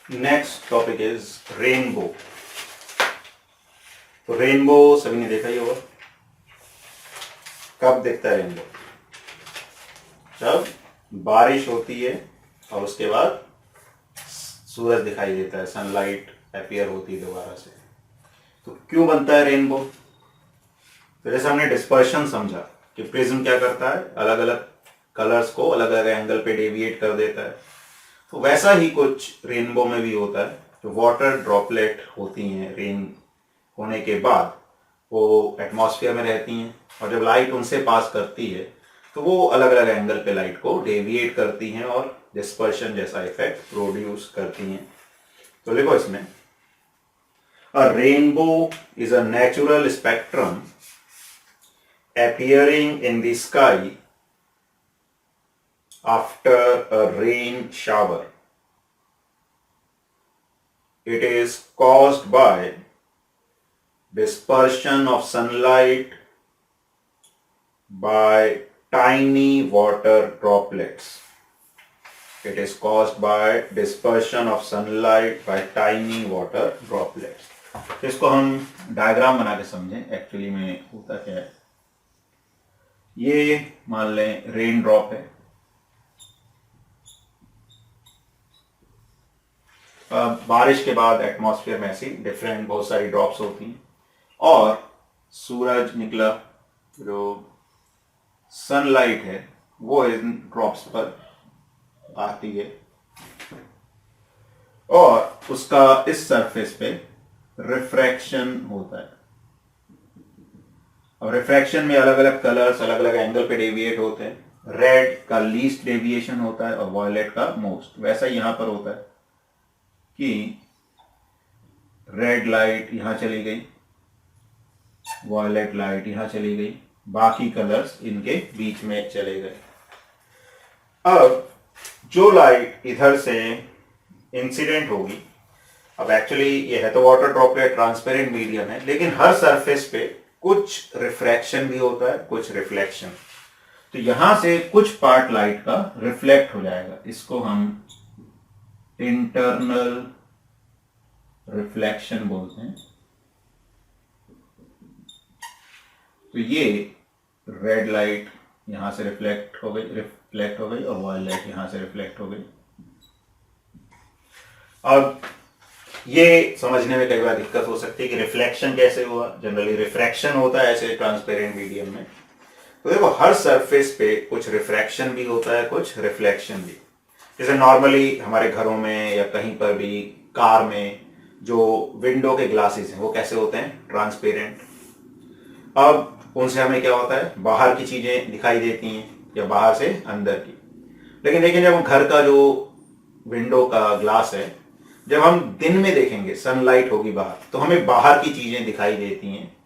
Next topic is rainbow. तो rainbow सभी ने देखा ही होगा। कब दिखता है रेनबो? जब बारिश होती है और उसके बाद सूरज दिखाई देता है, सनलाइट अपीयर होती है दोबारा से। तो क्यों बनता है रेनबो? तो जैसे हमने डिस्पर्शन समझा कि प्रिज्म क्या करता है, अलग अलग कलर्स को अलग अलग एंगल पे डेविएट कर देता है। तो वैसा ही कुछ रेनबो में भी होता है। जो वाटर ड्रॉपलेट होती हैं रेन होने के बाद वो एटमॉस्फेयर में रहती हैं, और जब लाइट उनसे पास करती है तो वो अलग अलग एंगल पे लाइट को डेविएट करती हैं और डिस्पर्शन जैसा इफेक्ट प्रोड्यूस करती हैं। तो लिखो इसमें, अ rainbow is a natural spectrum appearing in the sky after a rain shower. It is caused by dispersion of sunlight by tiny water droplets. It is caused by dispersion of sunlight by tiny water droplets. इसको हम diagram बना के समझें। Actually में होता क्या है, ये मान लें रेन ड्रॉप है। बारिश के बाद एटमॉस्फेयर में ऐसी डिफरेंट बहुत सारी ड्रॉप्स होती हैं और सूरज निकला, जो सनलाइट है वो इन ड्रॉप्स पर आती है और उसका इस सरफेस पे रिफ्रैक्शन होता है। और रिफ्रैक्शन में अलग अलग कलर्स अलग अलग एंगल पे डेविएट होते हैं। रेड का लीस्ट डेविएशन होता है और वॉयलेट का मोस्ट। वैसा यहां पर होता है कि रेड लाइट यहां चली गई, वॉयलेट लाइट यहां चली गई, बाकी कलर्स इनके बीच में चले गए। अब जो लाइट इधर से इंसिडेंट होगी, अब एक्चुअली ये है तो वाटर ड्रॉपलेट ट्रांसपेरेंट मीडियम है, लेकिन हर सरफेस पे कुछ रिफ्रैक्शन भी होता है, कुछ रिफ्लेक्शन। तो यहां से कुछ पार्ट लाइट का रिफ्लेक्ट हो जाएगा। इसको हम इंटरनल रिफ्लेक्शन बोलते हैं। तो ये रेड लाइट यहां से रिफ्लेक्ट हो गई और वॉयलेट यहां से रिफ्लेक्ट हो गई। अब ये समझने में कई बार दिक्कत हो सकती है कि रिफ्लेक्शन कैसे हुआ। जनरली रिफ्रैक्शन होता है ऐसे ट्रांसपेरेंट मीडियम में। तो देखो, हर सरफेस पे कुछ रिफ्रैक्शन भी होता है, कुछ रिफ्लेक्शन भी। जैसे नॉर्मली हमारे घरों में या कहीं पर भी कार में जो विंडो के ग्लासेस हैं वो कैसे होते हैं, ट्रांसपेरेंट। अब उनसे हमें क्या होता है, बाहर की चीजें दिखाई देती हैं या बाहर से अंदर की। लेकिन देखिए, जब हम घर का जो विंडो का ग्लास है, जब हम दिन में देखेंगे, सनलाइट होगी बाहर, तो हमें बाहर की चीजें दिखाई देती हैं,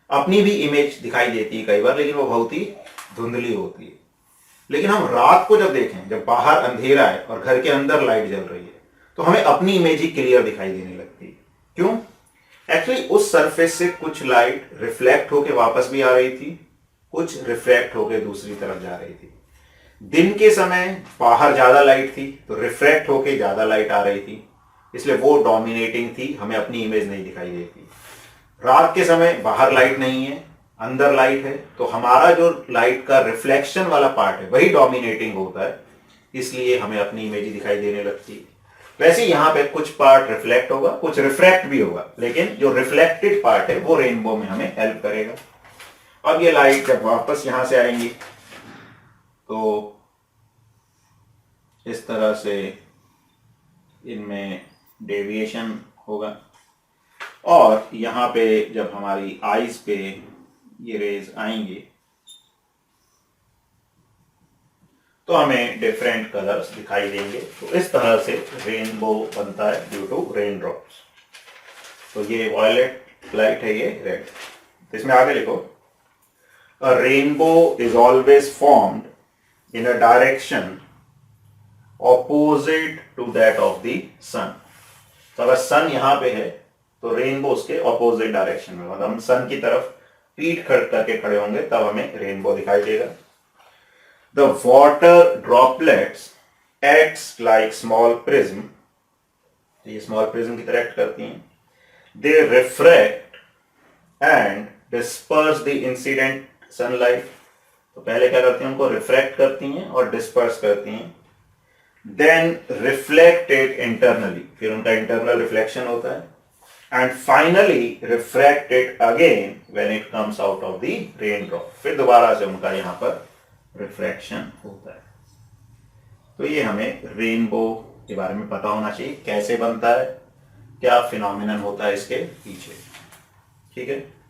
अपनी भी इमेज दिखाई देती है कई बार, लेकिन वो बहुत ही धुंधली होती है। लेकिन हम रात को जब देखें, जब बाहर अंधेरा है और घर के अंदर लाइट जल रही है, तो हमें अपनी इमेज ही क्लियर दिखाई देने लगती है। क्यों? एक्चुअली उस सरफेस से कुछ लाइट रिफ्लेक्ट होके वापस भी आ रही थी, कुछ रिफ्लेक्ट होके दूसरी तरफ जा रही थी। दिन के समय बाहर ज्यादा लाइट थी तो रिफ्लेक्ट होके ज्यादा लाइट आ रही थी, इसलिए वो डोमिनेटिंग थी, हमें अपनी इमेज नहीं दिखाई देती। रात के समय बाहर लाइट नहीं है, अंदर लाइट है, तो हमारा जो लाइट का रिफ्लेक्शन वाला पार्ट है वही डोमिनेटिंग होता है, इसलिए हमें अपनी इमेज ही दिखाई देने लगती है। वैसे यहां पे कुछ पार्ट रिफ्लेक्ट होगा, कुछ रिफ्रैक्ट भी होगा, लेकिन जो रिफ्लेक्टेड पार्ट है वो रेनबो में हमें हेल्प करेगा। अब ये लाइट जब वापस यहां से आएंगी तो इस तरह से इनमें डेविएशन होगा, और यहां पे जब हमारी आईज पे ये रेज आएंगे तो हमें डिफरेंट कलर्स दिखाई देंगे। तो इस तरह से रेनबो बनता है ड्यू टू रेन ड्रॉप्स। तो ये वॉयलेट लाइट है, ये रेड। तो इसमें आगे लिखो, a rainbow is always formed in a direction opposite to that of the sun. तो अगर सन यहां पे है तो रेनबो उसके ऑपोजिट डायरेक्शन में, मतलब हम सन की तरफ पीठ करके खड़े होंगे तब हमें रेनबो दिखाई देगा। The water droplets acts like small prism तो ये स्मॉल प्रिज्म की तरह एक्ट करती हैं। They refract and disperse the incident sunlight. तो पहले क्या करती हैं, उनको रिफ्रैक्ट करती हैं और डिस्पर्स करती हैं। देन रिफ्लेक्टेड इंटरनली, फिर उनका इंटरनल रिफ्लेक्शन होता है। And finally refracted again when it comes out of the rain drop, फिर दोबारा से उनका यहां पर रिफ्रैक्शन होता है। तो ये हमें रेनबो के बारे में पता होना चाहिए, कैसे बनता है, क्या फिनोमिनन होता है इसके पीछे। ठीक है।